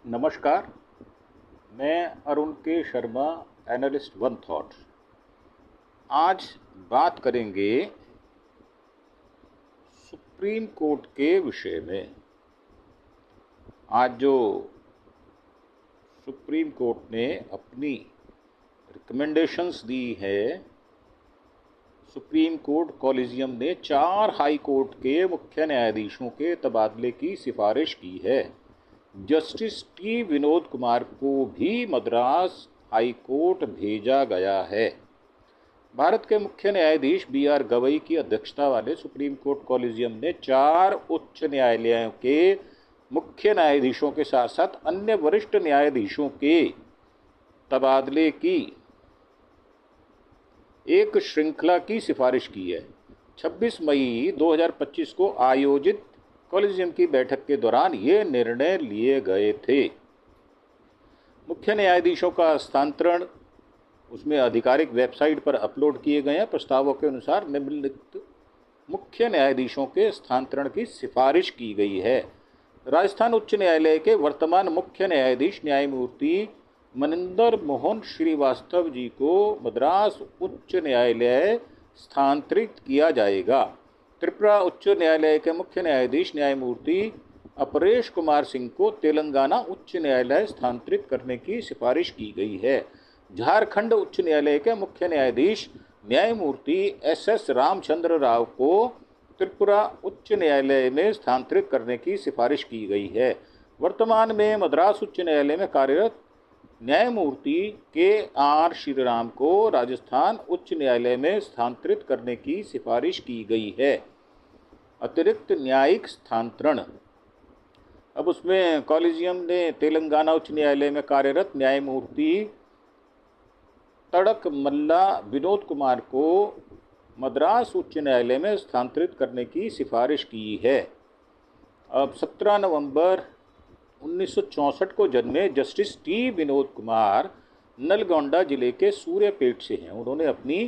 नमस्कार। मैं अरुण के शर्मा, एनालिस्ट वन थॉट। आज बात करेंगे सुप्रीम कोर्ट के विषय में। आज जो सुप्रीम कोर्ट ने अपनी रिकमेंडेशंस दी है, सुप्रीम कोर्ट कॉलेजियम ने 4 हाई कोर्ट के मुख्य न्यायाधीशों के तबादले की सिफारिश की है। जस्टिस टी विनोद कुमार को भी मद्रास हाई कोर्ट भेजा गया है। भारत के मुख्य न्यायाधीश बी.आर. गवई की अध्यक्षता वाले सुप्रीम कोर्ट कॉलेजियम ने 4 उच्च न्यायालयों के मुख्य न्यायाधीशों के साथ साथ अन्य वरिष्ठ न्यायाधीशों के तबादले की एक श्रृंखला की सिफारिश की है। 26 मई 2025 को आयोजित कॉलेजियम की बैठक के दौरान ये निर्णय लिए गए थे। मुख्य न्यायाधीशों का हस्तांतरण उसमें आधिकारिक वेबसाइट पर अपलोड किए गए हैं। प्रस्तावों के अनुसार निम्नलिखित मुख्य न्यायाधीशों के स्थानांतरण की सिफारिश की गई है। राजस्थान उच्च न्यायालय के वर्तमान मुख्य न्यायाधीश न्यायमूर्ति मनिंदर मोहन श्रीवास्तव जी को मद्रास उच्च न्यायालय स्थानांतरित किया जाएगा। त्रिपुरा उच्च न्यायालय के मुख्य न्यायाधीश न्यायमूर्ति अपरेश कुमार सिंह को तेलंगाना उच्च न्यायालय स्थानांतरित करने की सिफारिश की गई है। झारखंड उच्च न्यायालय के मुख्य न्यायाधीश न्यायमूर्ति एस.एस. रामचंद्र राव को त्रिपुरा उच्च न्यायालय में स्थानांतरित करने की सिफारिश की गई है। वर्तमान में मद्रास उच्च न्यायालय में कार्यरत न्यायमूर्ति के.आर. श्रीराम को राजस्थान उच्च न्यायालय में स्थानांतरित करने की सिफारिश की गई है। अतिरिक्त न्यायिक स्थानांतरण। अब उसमें कॉलेजियम ने तेलंगाना उच्च न्यायालय में कार्यरत न्यायमूर्ति तड़कमल्ला विनोद कुमार को मद्रास उच्च न्यायालय में स्थानांतरित करने की सिफारिश की है। अब 17 नवंबर 1964 को जन्मे जस्टिस टी विनोद कुमार नलगोंडा जिले के सूर्यपेट से हैं। उन्होंने अपनी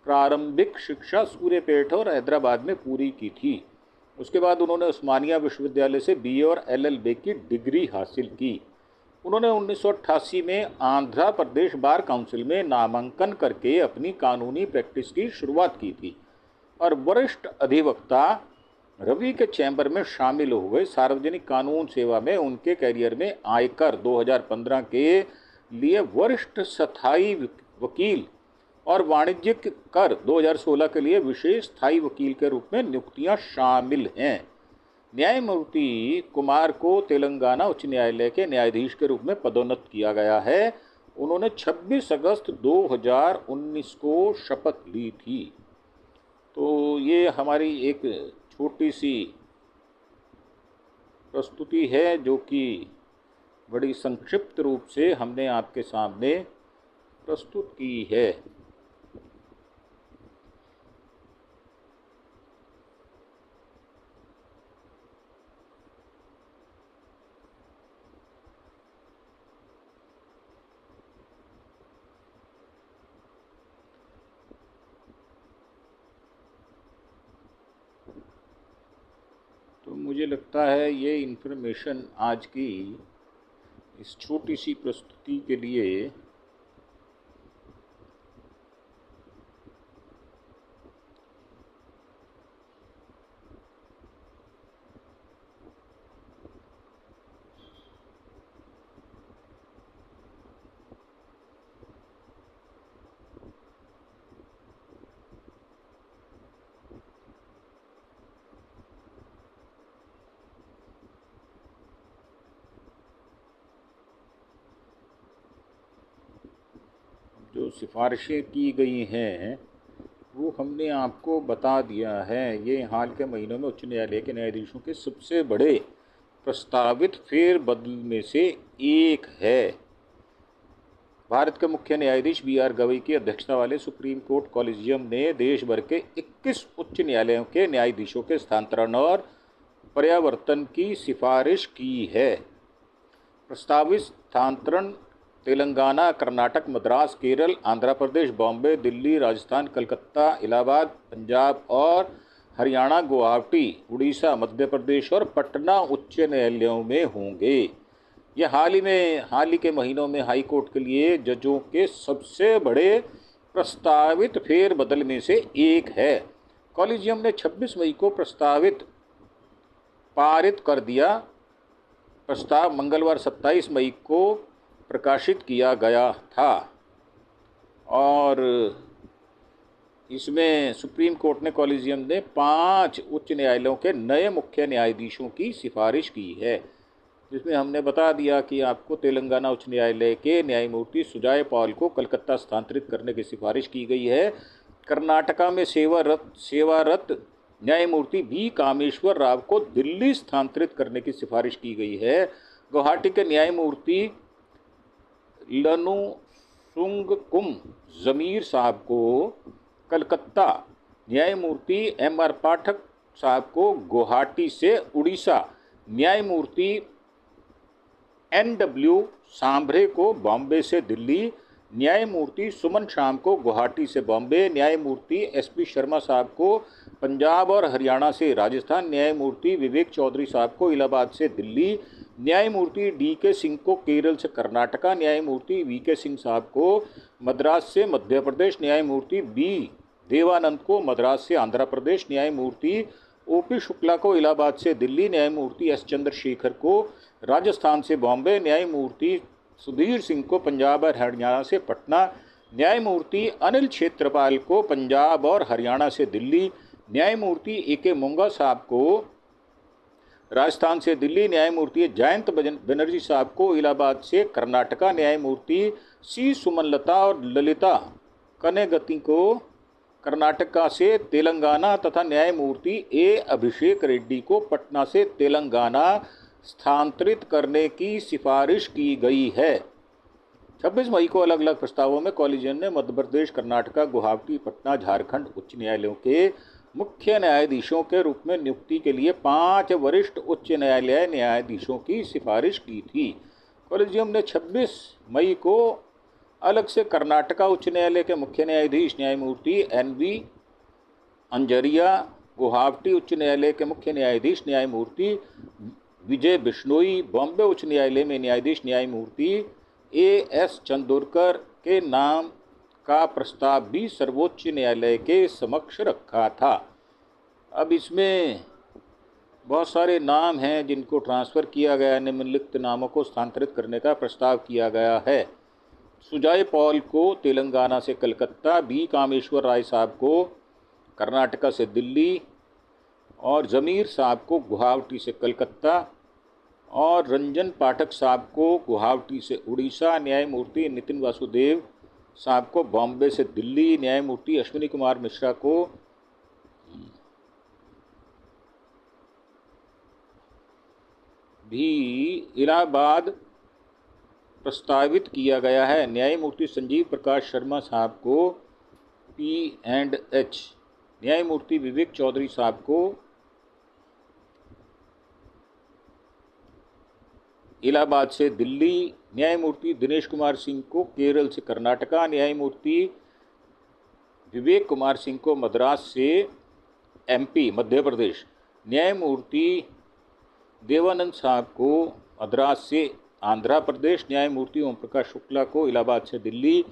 प्रारंभिक शिक्षा सूर्यपेट और हैदराबाद में पूरी की थी। उसके बाद उन्होंने उस्मानिया विश्वविद्यालय से बीए और एलएलबी की डिग्री हासिल की। उन्होंने 1988 में आंध्र प्रदेश बार काउंसिल में नामांकन करके अपनी कानूनी प्रैक्टिस की शुरुआत की थी और वरिष्ठ अधिवक्ता रवि के चैम्बर में शामिल हो गए। सार्वजनिक कानून सेवा में उनके कैरियर में आयकर 2015 के लिए वरिष्ठ स्थायी वकील और वाणिज्यिक कर 2016 के लिए विशेष स्थायी वकील के रूप में नियुक्तियां शामिल हैं। न्यायमूर्ति कुमार को तेलंगाना उच्च न्यायालय के न्यायाधीश के रूप में पदोन्नत किया गया है। उन्होंने 26 अगस्त 2019 को शपथ ली थी। तो ये हमारी एक छोटी सी प्रस्तुति है जो कि बड़ी संक्षिप्त रूप से हमने आपके सामने प्रस्तुत की है। तो मुझे लगता है ये इन्फॉर्मेशन आज की इस छोटी सी प्रस्तुति के लिए जो सिफारिशें की गई हैं वो हमने आपको बता दिया है। ये हाल के महीनों में उच्च न्यायालय के न्यायाधीशों के सबसे बड़े प्रस्तावित फेरबदल में से एक है। भारत के मुख्य न्यायाधीश बी.आर. गवई की अध्यक्षता वाले सुप्रीम कोर्ट कॉलेजियम ने देश भर के 21 उच्च न्यायालयों के न्यायाधीशों के स्थानांतरण और पर्यावर्तन की सिफारिश की है। प्रस्तावित स्थानांतरण तेलंगाना, कर्नाटक, मद्रास, केरल, आंध्र प्रदेश, बॉम्बे, दिल्ली, राजस्थान, कलकत्ता, इलाहाबाद, पंजाब और हरियाणा, गुवाहाटी, उड़ीसा, मध्य प्रदेश और पटना उच्च न्यायालयों में होंगे। ये हाल ही के महीनों में हाई कोर्ट के लिए जजों के सबसे बड़े प्रस्तावित फेरबदल में से एक है। कॉलेजियम ने 26 मई को पारित कर दिया। प्रस्ताव मंगलवार 27 मई को प्रकाशित किया गया था और इसमें सुप्रीम कोर्ट ने कॉलेजियम ने 5 उच्च न्यायालयों के नए मुख्य न्यायाधीशों की सिफारिश की है, जिसमें हमने बता दिया कि आपको तेलंगाना उच्च न्यायालय के न्यायमूर्ति सुजाय पॉल को कलकत्ता स्थानांतरित करने की सिफारिश की गई है। कर्नाटका में सेवारत न्यायमूर्ति बी कामेश्वर राव को दिल्ली स्थानांतरित करने की सिफारिश की गई है। गुवाहाटी के न्यायमूर्ति लनुसुंगकुम जमीर साहब को कलकत्ता, न्यायमूर्ति एम आर पाठक साहब को गुवाहाटी से उड़ीसा, न्यायमूर्ति NW सांभरे को बॉम्बे से दिल्ली, न्यायमूर्ति सुमन शाम को गुवाहाटी से बॉम्बे, न्यायमूर्ति SP शर्मा साहब को पंजाब और हरियाणा से राजस्थान, न्यायमूर्ति विवेक चौधरी साहब को इलाहाबाद से दिल्ली, न्यायमूर्ति DK सिंह को केरल से कर्नाटका, न्यायमूर्ति VK सिंह साहब को मद्रास से मध्य प्रदेश, न्यायमूर्ति B देवानंद को मद्रास से आंध्र प्रदेश, न्यायमूर्ति OP शुक्ला को इलाहाबाद से दिल्ली, न्यायमूर्ति S चंद्रशेखर को राजस्थान से बॉम्बे, न्यायमूर्ति सुधीर सिंह को पंजाब और हरियाणा से पटना, न्यायमूर्ति अनिल क्षेत्रपाल को पंजाब और हरियाणा से दिल्ली, न्यायमूर्ति AK मोंगा साहब को राजस्थान से दिल्ली, न्यायमूर्ति जयंत बनर्जी साहब को इलाहाबाद से कर्नाटका, न्यायमूर्ति C सुमनलता और ललिता कनेगति को कर्नाटका से तेलंगाना तथा न्यायमूर्ति A अभिषेक रेड्डी को पटना से तेलंगाना स्थानांतरित करने की सिफारिश की गई है। 26 मई को अलग अलग प्रस्तावों में कॉलेजियम ने मध्य प्रदेश, कर्नाटका, गुवाहाटी, पटना, झारखंड उच्च न्यायालयों के मुख्य न्यायाधीशों के रूप में नियुक्ति के लिए 5 वरिष्ठ उच्च न्यायालय न्यायाधीशों की सिफारिश की थी। कॉलेजियम ने 26 मई को अलग से कर्नाटका उच्च न्यायालय के मुख्य न्यायाधीश न्यायमूर्ति NV अंजरिया, गुवाहाटी उच्च न्यायालय के मुख्य न्यायाधीश न्यायमूर्ति विजय बिश्नोई, बॉम्बे उच्च न्यायालय में न्यायाधीश न्यायमूर्ति AS चंदोरकर के नाम का प्रस्ताव भी सर्वोच्च न्यायालय के समक्ष रखा था। अब इसमें बहुत सारे नाम हैं जिनको ट्रांसफ़र किया गया, निम्नलिखित नामों को स्थानांतरित करने का प्रस्ताव किया गया है। सुजाय पॉल को तेलंगाना से कलकत्ता, B कामेश्वर राय साहब को कर्नाटका से दिल्ली और ज़मीर साहब को गुवाहाटी से कलकत्ता और रंजन पाठक साहब को गुवाहाटी से उड़ीसा, न्यायमूर्ति नितिन वासुदेव साहब को बॉम्बे से दिल्ली, न्यायमूर्ति अश्विनी कुमार मिश्रा को भी इलाहाबाद प्रस्तावित किया गया है। न्यायमूर्ति संजीव प्रकाश शर्मा साहब को P&H, न्यायमूर्ति विवेक चौधरी साहब को इलाहाबाद से दिल्ली, न्यायमूर्ति दिनेश कुमार सिंह को केरल से कर्नाटका, न्यायमूर्ति विवेक कुमार सिंह को मद्रास से MP मध्य प्रदेश, न्यायमूर्ति देवानंद साहब को मद्रास से आंध्र प्रदेश, न्यायमूर्ति ओम प्रकाश शुक्ला को इलाहाबाद से दिल्ली,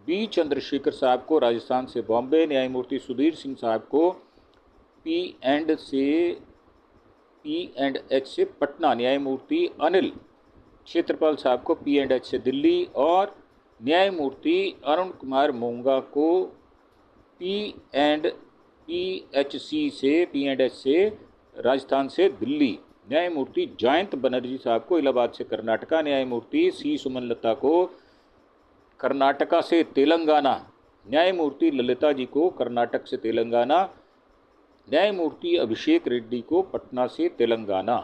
B चंद्रशेखर साहब को राजस्थान से बॉम्बे, न्यायमूर्ति सुधीर सिंह साहब को P&H से पटना, न्यायमूर्ति अनिल क्षेत्रपाल साहब को P&H से दिल्ली और न्यायमूर्ति अरुण कुमार मोंगा को P&H से राजस्थान से दिल्ली, न्यायमूर्ति जयंत बनर्जी साहब को इलाहाबाद से कर्नाटका, न्यायमूर्ति C सुमनलता को कर्नाटका से तेलंगाना, न्यायमूर्ति ललिता जी को कर्नाटक से तेलंगाना, न्यायमूर्ति अभिषेक रेड्डी को पटना से तेलंगाना।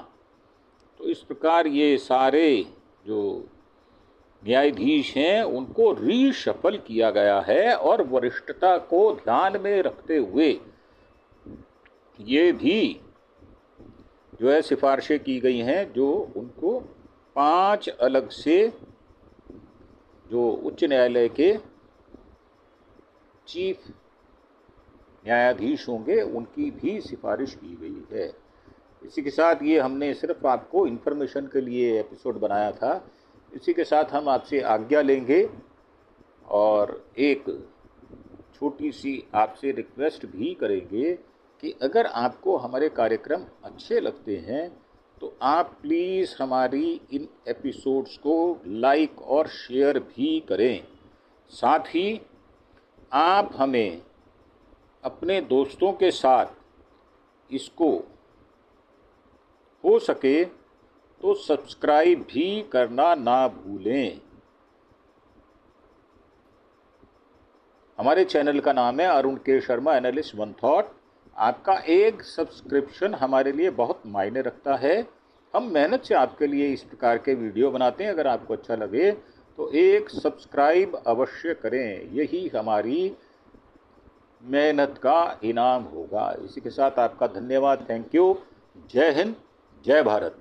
तो इस प्रकार ये सारे जो न्यायाधीश हैं उनको रीशफल किया गया है और वरिष्ठता को ध्यान में रखते हुए ये भी जो है सिफारिशें की गई हैं, जो उनको 5 अलग से जो उच्च न्यायालय के चीफ न्यायाधीश होंगे उनकी भी सिफारिश की गई है। इसी के साथ ये हमने सिर्फ आपको इन्फॉर्मेशन के लिए एपिसोड बनाया था। इसी के साथ हम आपसे आज्ञा लेंगे और एक छोटी सी आपसे रिक्वेस्ट भी करेंगे कि अगर आपको हमारे कार्यक्रम अच्छे लगते हैं तो आप प्लीज़ हमारी इन एपिसोड्स को लाइक और शेयर भी करें। साथ ही आप हमें अपने दोस्तों के साथ इसको हो सके तो सब्सक्राइब भी करना ना भूलें। हमारे चैनल का नाम है अरुण के शर्मा एनालिस्ट वन थॉट। आपका एक सब्सक्रिप्शन हमारे लिए बहुत मायने रखता है। हम मेहनत से आपके लिए इस प्रकार के वीडियो बनाते हैं। अगर आपको अच्छा लगे तो एक सब्सक्राइब अवश्य करें, यही हमारी मेहनत का इनाम होगा। इसी के साथ आपका धन्यवाद। Thank you. जय हिंद, जय भारत।